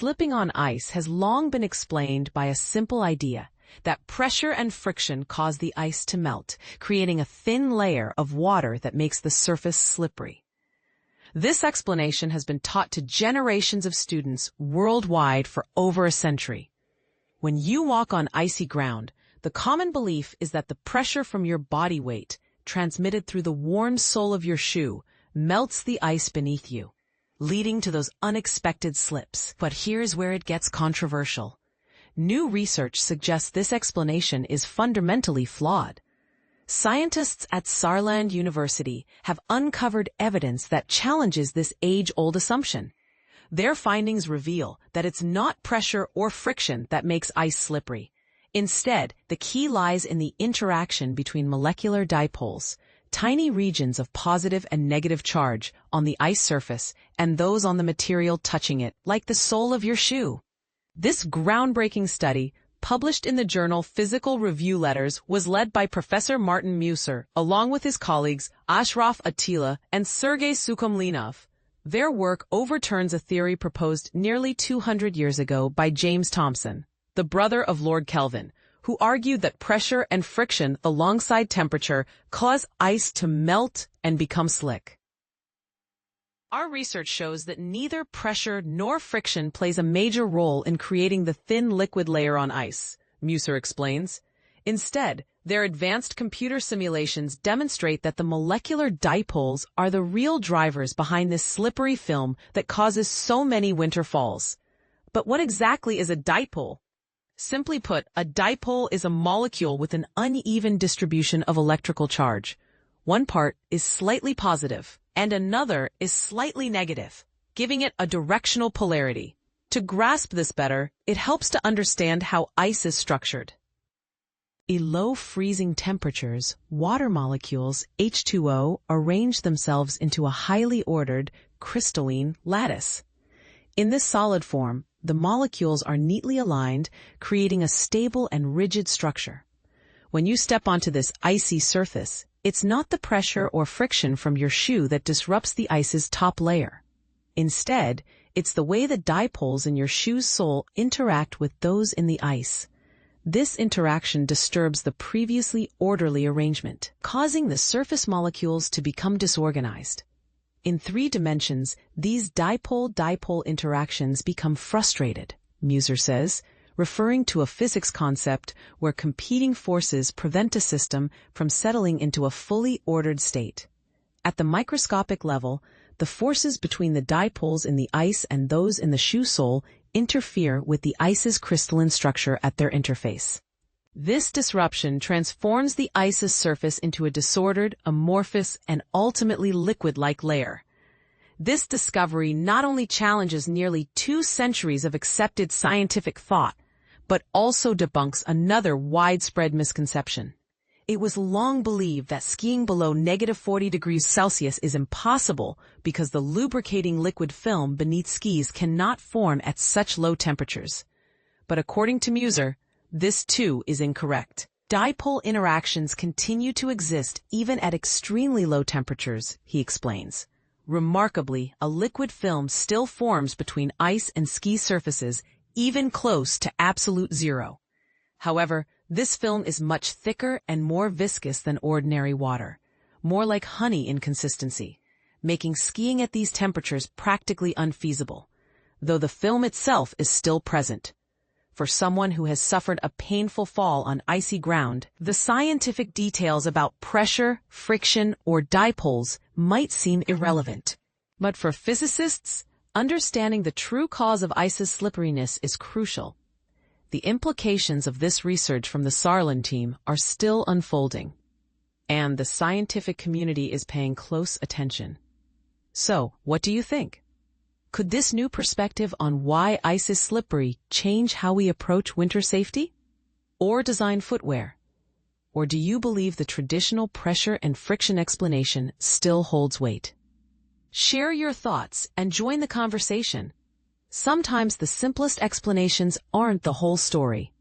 Slipping on ice has long been explained by a simple idea that pressure and friction cause the ice to melt, creating a thin layer of water that makes the surface slippery. This explanation has been taught to generations of students worldwide for over a century. When you walk on icy ground, the common belief is that the pressure from your body weight, transmitted through the worn sole of your shoe, melts the ice beneath you, leading to those unexpected slips. But here's where it gets controversial. New research suggests this explanation is fundamentally flawed. Scientists at Saarland University have uncovered evidence that challenges this age-old assumption. Their findings reveal that it's not pressure or friction that makes ice slippery. Instead, the key lies in the interaction between molecular dipoles, tiny regions of positive and negative charge on the ice surface, and those on the material touching it, like the sole of your shoe. This groundbreaking study, published in the journal Physical Review Letters, was led by Professor Martin Musser, along with his colleagues Ashraf Attila and Sergei Sukhomlinov. Their work overturns a theory proposed nearly 200 years ago by James Thomson, the brother of Lord Kelvin, who argued that pressure and friction alongside temperature cause ice to melt and become slick. Our research shows that neither pressure nor friction plays a major role in creating the thin liquid layer on ice, Musser explains. Instead, their advanced computer simulations demonstrate that the molecular dipoles are the real drivers behind this slippery film that causes so many winter falls. But what exactly is a dipole? Simply put, a dipole is a molecule with an uneven distribution of electrical charge. One part is slightly positive, and another is slightly negative, giving it a directional polarity. To grasp this better, it helps to understand how ice is structured. At low freezing temperatures, water molecules, H2O, arrange themselves into a highly ordered, crystalline lattice. In this solid form, the molecules are neatly aligned, creating a stable and rigid structure. When you step onto this icy surface, it's not the pressure or friction from your shoe that disrupts the ice's top layer. Instead, it's the way the dipoles in your shoe's sole interact with those in the ice. This interaction disturbs the previously orderly arrangement, causing the surface molecules to become disorganized. In 3 dimensions, these dipole-dipole interactions become frustrated, Musser says, referring to a physics concept where competing forces prevent a system from settling into a fully ordered state. At the microscopic level, the forces between the dipoles in the ice and those in the shoe sole interfere with the ice's crystalline structure at their interface. This disruption transforms the ice's surface into a disordered, amorphous, and ultimately liquid-like layer. This discovery not only challenges nearly 2 centuries of accepted scientific thought, but also debunks another widespread misconception. It was long believed that skiing below -40 degrees Celsius is impossible because the lubricating liquid film beneath skis cannot form at such low temperatures. But according to Musser, this too is incorrect. Dipole interactions continue to exist even at extremely low temperatures, he explains. Remarkably, a liquid film still forms between ice and ski surfaces, even close to absolute zero. However, this film is much thicker and more viscous than ordinary water, more like honey in consistency, making skiing at these temperatures practically unfeasible, though the film itself is still present. For someone who has suffered a painful fall on icy ground, the scientific details about pressure, friction, or dipoles might seem irrelevant. But for physicists, understanding the true cause of ice's slipperiness is crucial. The implications of this research from the Saarland team are still unfolding, and the scientific community is paying close attention. So, what do you think? Could this new perspective on why ice is slippery change how we approach winter safety? Or design footwear? Or do you believe the traditional pressure and friction explanation still holds weight? Share your thoughts and join the conversation. Sometimes the simplest explanations aren't the whole story.